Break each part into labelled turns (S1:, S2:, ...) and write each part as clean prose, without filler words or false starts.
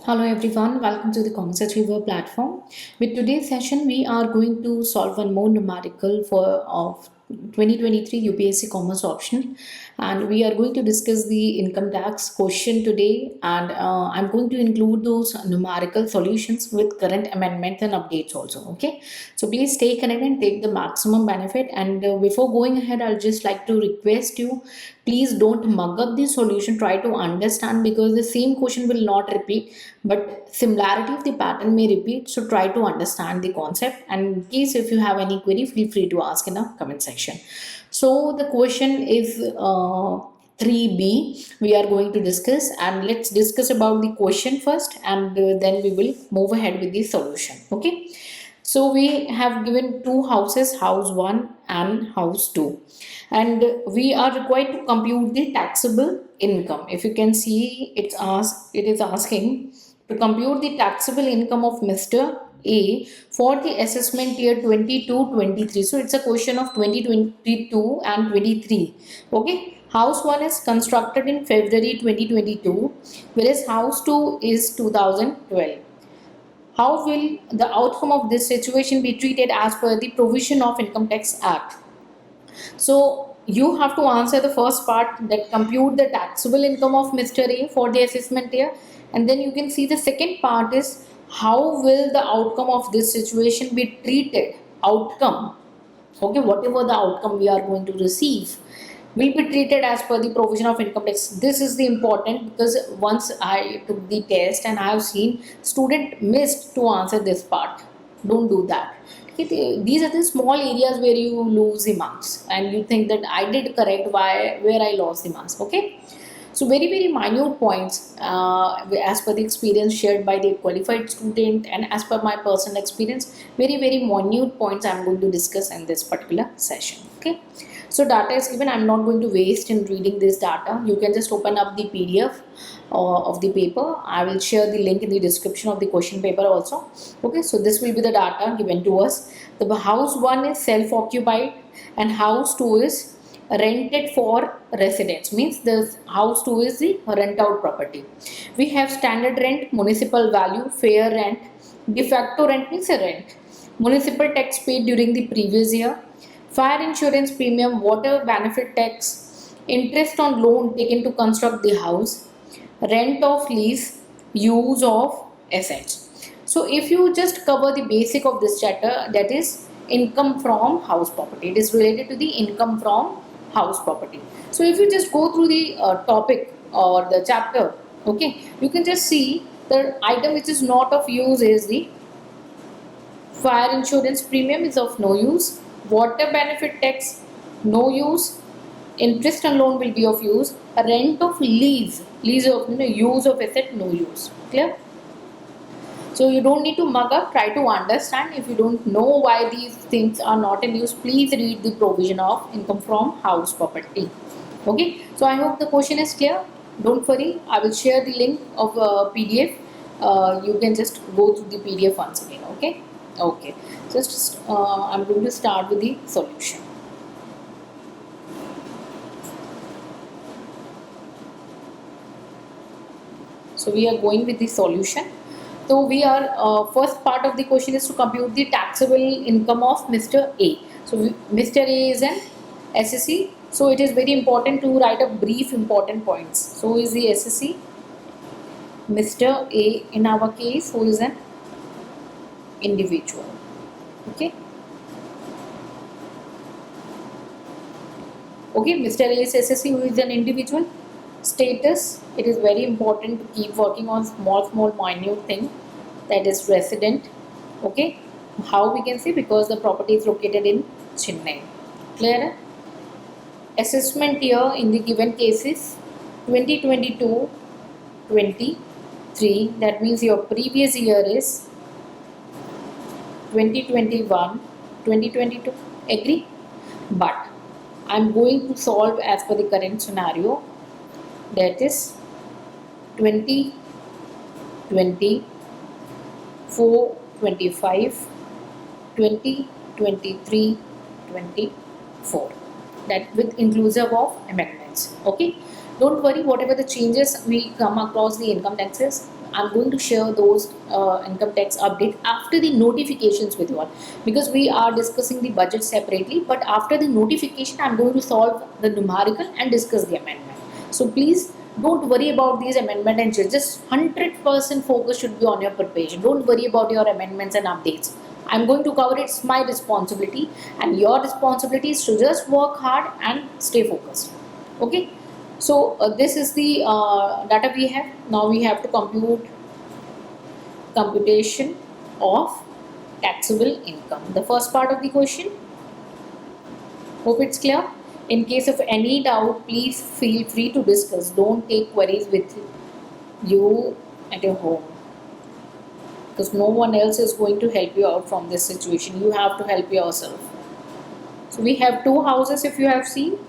S1: Hello everyone, welcome to the Commerce Achiever platform. With today's session, we are going to solve one more numerical for of 2023 UPSC Commerce option, and we are going to discuss the income tax question today. And I'm going to include those numerical solutions with current amendments and updates also. Okay, so please stay connected and take the maximum benefit. And before going ahead, I'll just like to request you, please don't mug up the solution, try to understand, because the same question will not repeat but similarity of the pattern may repeat, so try to understand the concept, and in case if you have any query, feel free to ask in the comment section. So the question is 3b we are going to discuss, and let's discuss about the question first, and then we will move ahead with the solution. Okay, so we have given two houses, house 1 and house 2, and we are required to compute the taxable income. If you can see, it is asking to compute the taxable income of Mr. A for the assessment year 22-23. So it's a question of 2022 and 23. Okay. House 1 is constructed in February 2022, whereas house 2 is 2012. How will the outcome of this situation be treated as per the provision of Income Tax Act? So you have to answer the first part, that compute the taxable income of Mr. A for the assessment year, and then you can see the second part is how will the outcome of this situation be treated. Outcome, okay, whatever the outcome we are going to receive will be treated as per the provision of income tax. This is the important, because once I took the test and I have seen student missed to answer this part. Don't do that. Okay, these are the small areas where you lose the marks and you think that I did correct, why where I lost the marks. Okay, so very minute points as per the experience shared by the qualified student, and as per my personal experience, very minute points I am going to discuss in this particular session. Okay, so data is given. I'm not going to waste in reading this data. You can just open up the PDF of the paper. I will share the link in the description of the question paper also. Okay, so this will be the data given to us. The house 1 is self-occupied and house 2 is rented for residence, means the house 2 is the rent out property. We have standard rent, municipal value, fair rent, de facto rent means a rent, municipal tax paid during the previous year, fire insurance premium, water benefit tax, interest on loan taken to construct the house, rent of lease, use of assets. So if you just cover the basic of this chapter, that is income from house property, it is related to the income from house property. So if you just go through the topic or the chapter, okay, you can just see the item which is not of use is the fire insurance premium is of no use, water benefit tax no use, interest and loan will be of use, rent of lease of use of asset no use. Clear? So you don't need to mug up, try to understand. If you don't know why these things are not in use, please read the provision of income from house property. Okay, so I hope the question is clear. Don't worry, I will share the link of PDF. You can just go through the PDF once again. Okay, okay, just I'm going to start with the solution. So we are going with the solution. So we are first part of the question is to compute the taxable income of Mr. A. So Mr. A is an SSC. So it is very important to write a brief important points. So who is the SSC? Mr. A in our case, who is an individual. Okay. Okay, Mr. A is SSC, who is an individual. Status, it is very important to keep working on small minute thing, that is resident. Okay, how we can see, because the property is located in Chennai. Clear? Assessment year in the given cases 2022 23, that means your previous year is 2021 2022. Agree? But I'm going to solve as per the current scenario, that is 2020, 4, 25, 20, 23, 24. That with inclusive of amendments. Okay. Don't worry, whatever the changes we come across the income taxes, I'm going to share those income tax update after the notifications with you all, because we are discussing the budget separately, but after the notification I'm going to solve the numerical and discuss the amendment. So please don't worry about these amendment and just 100% focus should be on your preparation. Don't worry about your amendments and updates. I'm going to cover it. It's my responsibility, and your responsibility is to just work hard and stay focused. Okay. So this is the data we have. Now we have to computation of taxable income. The first part of the question. Hope it's clear. In case of any doubt, please feel free to discuss. Don't take queries with you at your home, because no one else is going to help you out from this situation. You have to help yourself. So we have two houses, if you have seen,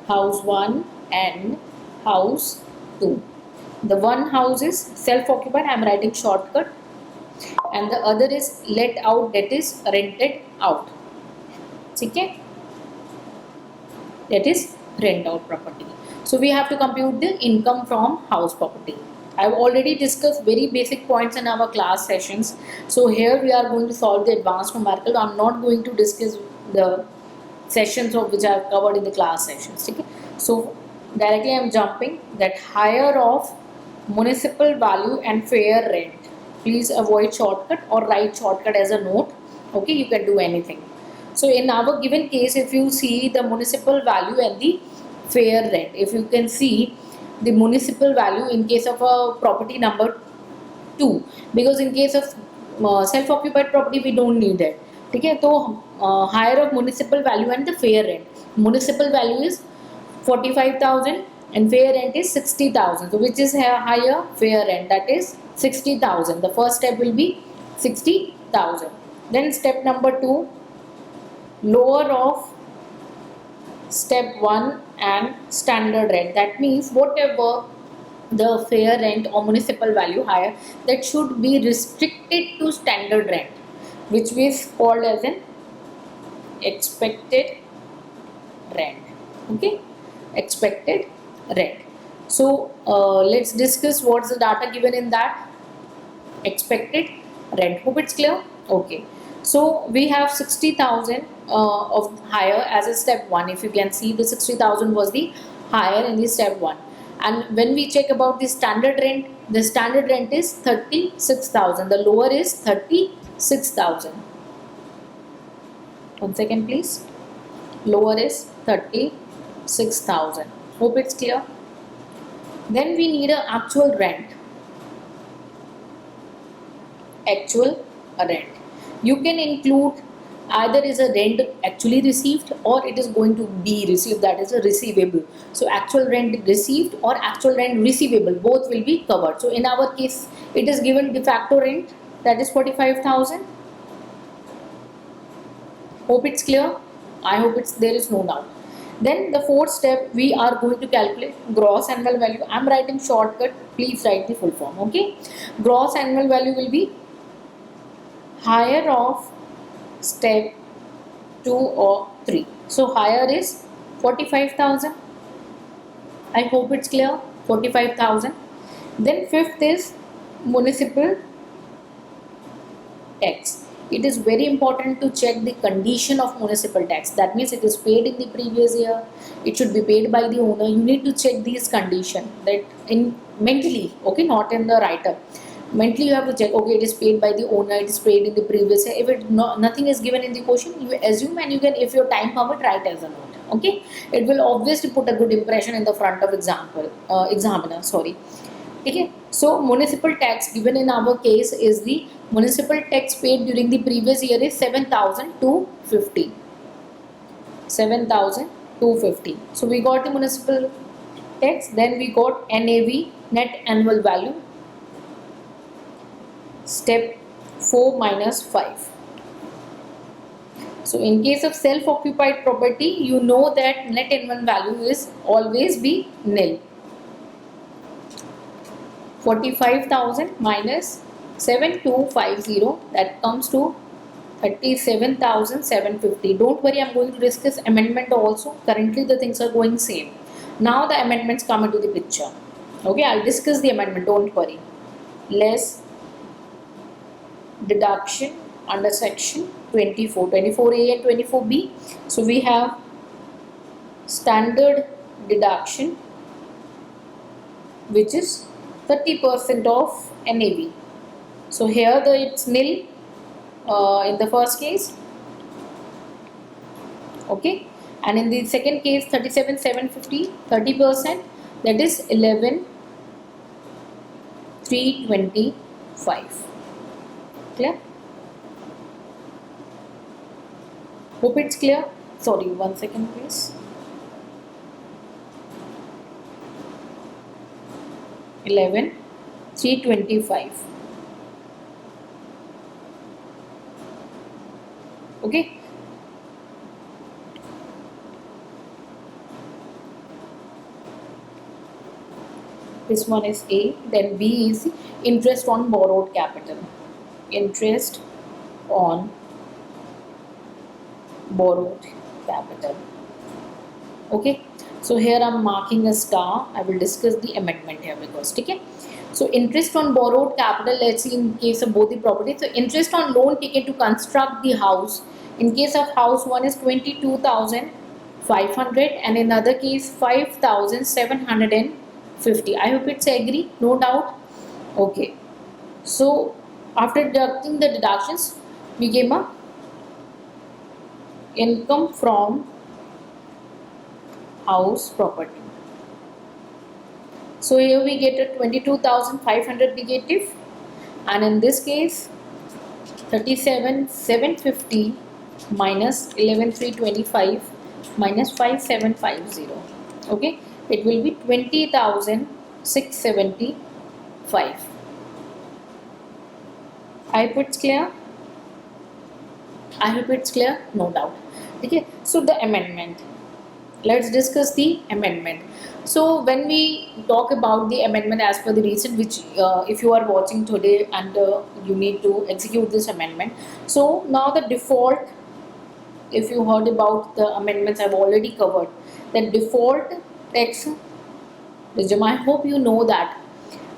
S1: house 1 and house 2. The one house is self-occupied, I am writing shortcut, and the other is let out, that is rented out. Okay, that is rent out property. So we have to compute the income from house property. I have already discussed very basic points in our class sessions. So here we are going to solve the advanced numerical. I am not going to discuss the sessions of which I have covered in the class sessions. Okay? So directly I am jumping that higher of municipal value and fair rent. Please avoid shortcut or write shortcut as a note. Okay, you can do anything. So in our given case, if you see the municipal value and the fair rent, if you can see the municipal value in case of a property number 2, because in case of self-occupied property we don't need it. Okay, so higher of municipal value and the fair rent. Municipal value is 45,000 and fair rent is 60,000. So which is higher? Fair rent, that is 60,000. The first step will be 60,000. Then step number 2, lower of step 1 and standard rent. That means whatever the fair rent or municipal value higher, that should be restricted to standard rent, which is called as an expected rent. Okay, expected rent. So let's discuss what's the data given in that expected rent. Hope it's clear. Okay, so we have 60,000 of higher as a step 1. If you can see, the 60,000 was the higher in the step 1, and when we check about the standard rent is 36,000. The lower is 36,000. 1 second please. Lower is 36,000. Hope it's clear. Then we need an actual rent. Actual rent. You can include either is a rent actually received or it is going to be received, that is a receivable. So actual rent received or actual rent receivable, both will be covered. So in our case it is given de facto rent, that is 45,000. Hope it's clear. I hope there is no doubt. Then the fourth step, we are going to calculate gross annual value. I am writing shortcut, please write the full form. Okay, gross annual value will be higher of step 2 or 3. So higher is 45,000. I hope it's clear. 45,000. Then fifth is municipal tax. It is very important to check the condition of municipal tax. That means it is paid in the previous year, it should be paid by the owner. You need to check these conditions, that in mentally, okay, not in the write-up. Mentally you have to check, okay, it is paid by the owner, it is paid in the previous year. If nothing is given in the question, you assume, and you can, if your time permit, write as a note. Okay, it will obviously put a good impression in the front of examiner. Sorry. Okay, so municipal tax given in our case is the municipal tax paid during the previous year is 7,250. 7,250. So we got the municipal tax. Then we got NAV, net annual value. Step 4 minus 5. So in case of self-occupied property, you know that net annual value is always be nil. 45,000 minus 7,250, that comes to 37,750. Don't worry, I am going to discuss amendment also. Currently the things are going same. Now the amendments come into the picture. Okay, I'll discuss the amendment, don't worry. Less deduction under section 24, 24A and 24B. So we have standard deduction, which is 30% of NAV. So here it's nil in the first case, okay, and in the second case 37,750, 30%, that is 11,325. Clear? Hope it's clear. Sorry, 1 second please. 11,325. Okay. This one is A. Then B is interest on borrowed capital. Interest on borrowed capital. Okay. So here I'm marking a star. I will discuss the amendment here because, okay. So interest on borrowed capital, let's see in case of both the properties. So interest on loan taken to construct the house. In case of house one is 22,500 and in other case 5,750. I hope it's agree, no doubt. Okay. So after deducting the deductions, we gave a income from house property. So here we get a 22,500 negative, and in this case 37,750 minus 11,325 minus 5,750. Okay, it will be 20,675. I hope it's clear. I hope it's clear, no doubt. Okay, so the amendment. Let's discuss the amendment. So when we talk about the amendment as per the reason which if you are watching today and you need to execute this amendment. So now the default, if you heard about the amendments I've already covered, the default tax regime, I hope you know that.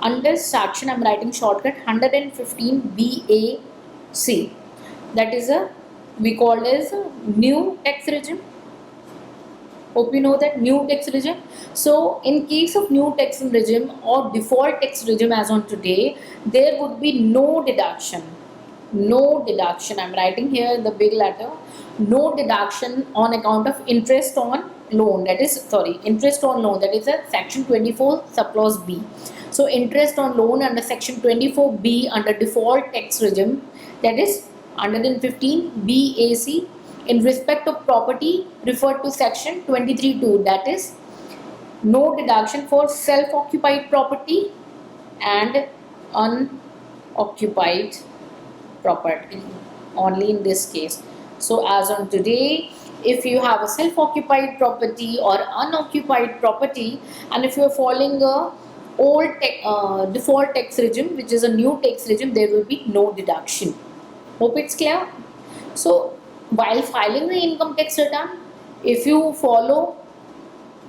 S1: Under section, I'm writing shortcut 115 BAC. That is we call as a new tax regime. Hope you know that new tax regime. So in case of new tax regime or default tax regime as on today, there would be no deduction. No deduction. I'm writing here in the big letter. No deduction on account of interest on loan. That is, sorry, interest on loan. That is a section 24 subclause B. So interest on loan under section 24B under default tax regime, that is 115 BAC, in respect of property referred to section 23(2), that is no deduction for self-occupied property and unoccupied property, only in this case. So as on today, if you have a self-occupied property or unoccupied property, and if you are following a old default tax regime, which is a new tax regime, there will be no deduction. Hope it's clear. So while filing the income tax return, if you follow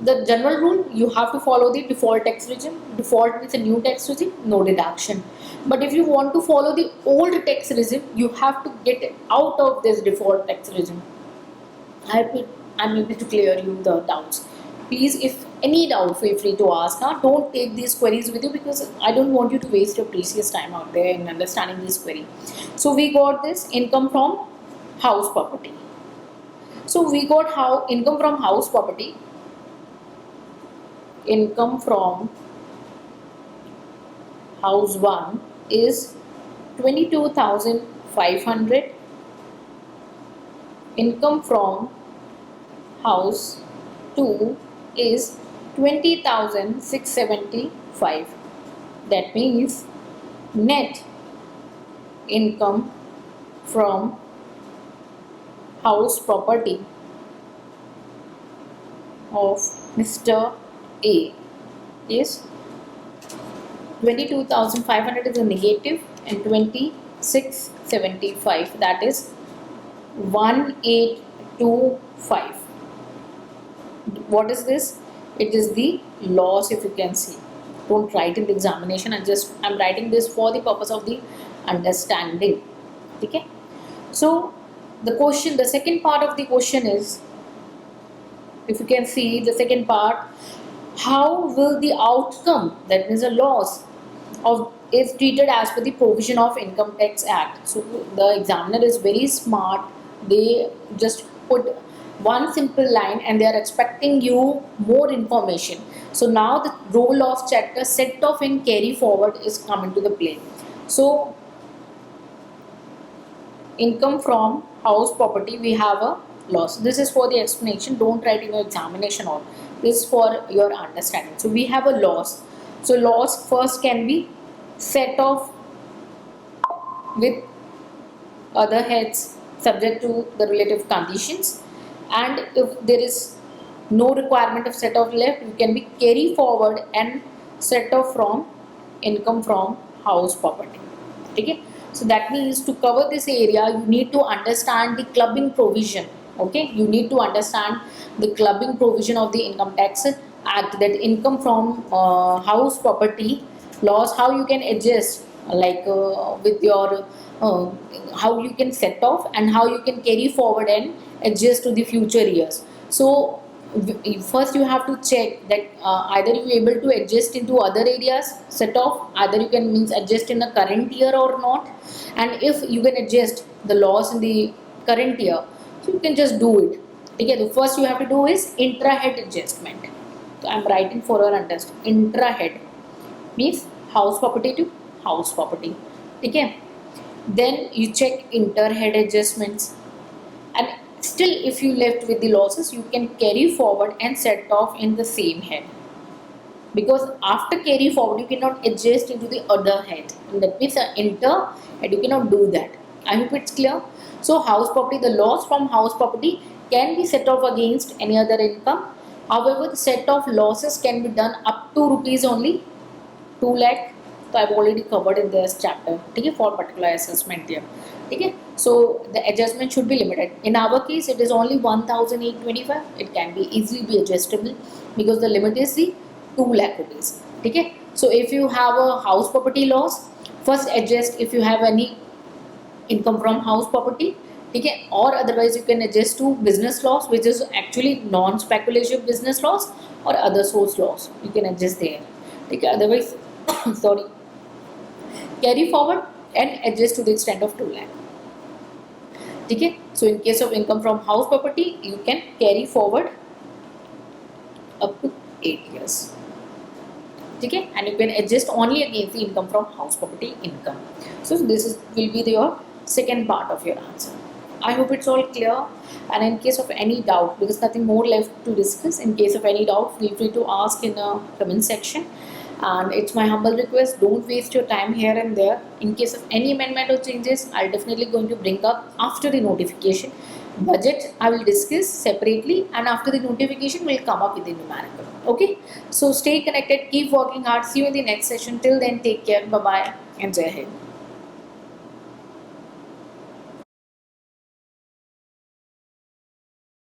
S1: the general rule, you have to follow the default tax regime. Default means a new tax regime, no deduction. But if you want to follow the old tax regime, you have to get out of this default tax regime. I'm able to clear you the doubts. Please, if any doubt, feel free to ask. Now, don't take these queries with you because I don't want you to waste your precious time out there in understanding this query. So we got this income from house property. So we got how income from house property. Income from house 1 is 22,500. Income from house 2 is 20,675. That means net income from house property of Mr. A is 22,500 is a negative and 2675, that is 1825. What is this? It is the loss, if you can see. Don't write in the examination. I'm writing this for the purpose of the understanding. Okay. So the second part of the question is, if you can see the second part, how will the outcome, that means a loss of, is treated as per the provision of Income Tax Act. So the examiner is very smart. They just put one simple line and they are expecting you more information. So now the role of chapter set off and carry forward is coming to the play. So income from house property, we have a loss. This is for the explanation. Don't write in your examination all. This is for your understanding. So we have a loss. So loss first can be set off with other heads subject to the relative conditions, and if there is no requirement of set off left, you can be carry forward and set off from income from house property. Okay, so that means to cover this area you need to understand the clubbing provision. Okay, you need to understand the clubbing provision of the Income Tax Act, that income from house property loss, how you can adjust, like with your how you can set off and how you can carry forward and adjust to the future years. So first you have to check that either you are able to adjust into other areas set off, either you can means adjust in the current year or not, and if you can adjust the loss in the current year, so you can just do it. Okay, the first you have to do is intra-head adjustment. So I am writing for your understanding. Intra-head means house property to house property. Okay, then you check inter-head adjustments, and still if you left with the losses, you can carry forward and set off in the same head, because after carry forward you cannot adjust into the other head, and that means inter head you cannot do that. I hope it's clear. So house property, the loss from house property can be set off against any other income. However, the set off losses can be done up to rupees only 2 lakh. So I've already covered in this chapter. Okay, for particular assessment here. Okay, so the adjustment should be limited. In our case, it is only 1,825. It can be easily be adjustable because the limit is the 2 lakh rupees. Okay, so if you have a house property loss, first adjust if you have any income from house property. Okay, or otherwise you can adjust to business loss, which is actually non-speculative business loss, or other source loss. You can adjust there. Okay, otherwise, sorry, carry forward and adjust to the extent of 2 lakh. Okay, so in case of income from house property, you can carry forward up to 8 years. Okay, and you can adjust only against the income from house property income. So this will be your second part of your answer. I hope it's all clear, and in case of any doubt, because nothing more left to discuss, in case of any doubt, feel free to ask in the comment section. And it's my humble request, don't waste your time here and there. In case of any amendment or changes, I'll definitely going to bring up after the notification. Budget I will discuss separately, and after the notification we'll come up with the numerical. Okay, so stay connected, keep working hard. See you in the next session. Till then, take care, bye bye, and Jai Hind.